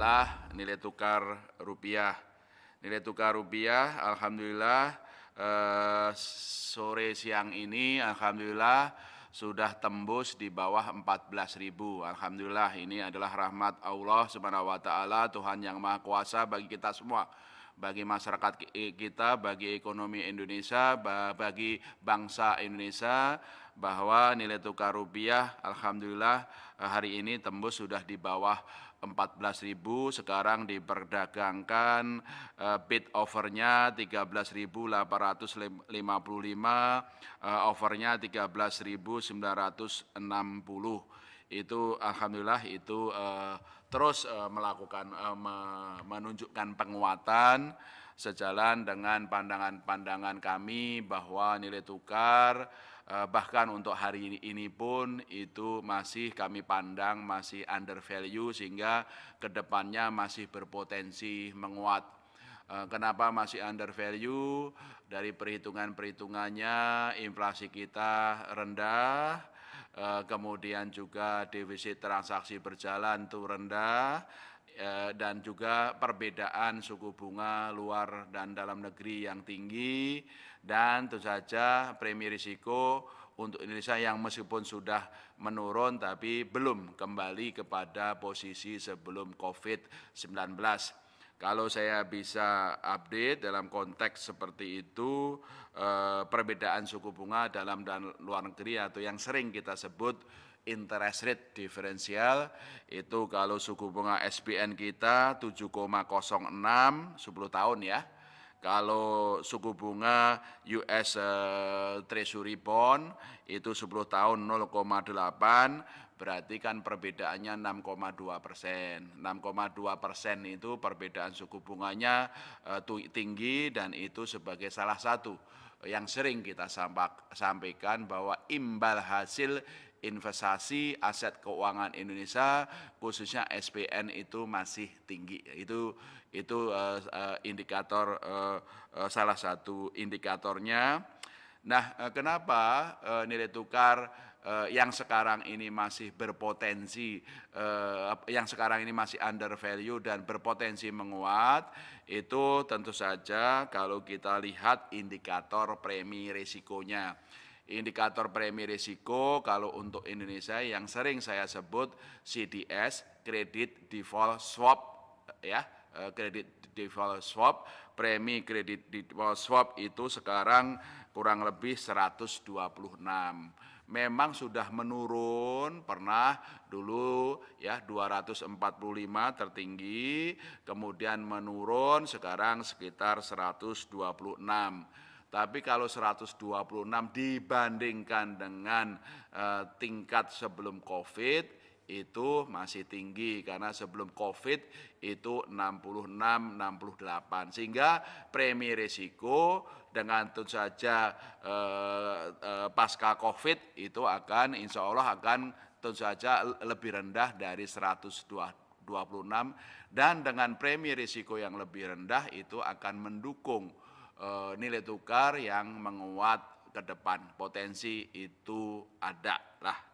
adalah nilai tukar rupiah. Nilai tukar rupiah, alhamdulillah sore siang ini, alhamdulillah sudah tembus di bawah 14.000. Alhamdulillah ini adalah rahmat Allah Subhanahu wa taala, Tuhan yang Maha Kuasa bagi kita semua, bagi masyarakat kita, bagi ekonomi Indonesia, bagi bangsa Indonesia, bahwa nilai tukar rupiah alhamdulillah hari ini tembus sudah di bawah 14.000. Sekarang diperdagangkan bid overnya 13.855, overnya 13.960. Itu alhamdulillah itu terus melakukan menunjukkan penguatan sejalan dengan pandangan-pandangan kami bahwa nilai tukar bahkan untuk hari ini pun itu masih kami pandang masih under value, sehingga kedepannya masih berpotensi menguat. Kenapa masih under value? Dari perhitungannya inflasi kita rendah, kemudian juga defisit transaksi berjalan itu rendah, dan juga perbedaan suku bunga luar dan dalam negeri yang tinggi, dan tentu saja premi risiko untuk Indonesia yang meskipun sudah menurun tapi belum kembali kepada posisi sebelum COVID-19. Kalau saya bisa update dalam konteks seperti itu, perbedaan suku bunga dalam dan luar negeri atau yang sering kita sebut interest rate differential, itu kalau suku bunga SBN kita 7,06 10 tahun ya. Kalau suku bunga US Treasury Bond itu 10 tahun 0,8, berarti kan perbedaannya 6,2%. 6,2% itu perbedaan suku bunganya tinggi, dan itu sebagai salah satu yang sering kita sampaikan bahwa imbal hasil investasi aset keuangan Indonesia khususnya SBN itu masih tinggi. Itu indikator, salah satu indikatornya. Nah, kenapa nilai tukar yang sekarang ini masih berpotensi, yang sekarang ini masih under value dan berpotensi menguat? Itu tentu saja kalau kita lihat indikator premi risikonya. Indikator premi risiko kalau untuk Indonesia yang sering saya sebut CDS, Credit Default Swap, ya, Credit Default Swap, premi Credit Default Swap itu sekarang kurang lebih 126. Memang sudah menurun, pernah dulu ya 245 tertinggi, kemudian menurun sekarang sekitar 126. Tapi kalau 126 dibandingkan dengan tingkat sebelum COVID itu masih tinggi, karena sebelum COVID itu 66, 68. Sehingga premi risiko dengan tentu saja pasca COVID itu akan insya Allah akan tentu saja lebih rendah dari 126, dan dengan premi risiko yang lebih rendah itu akan mendukung nilai tukar yang menguat ke depan. Potensi itu ada lah.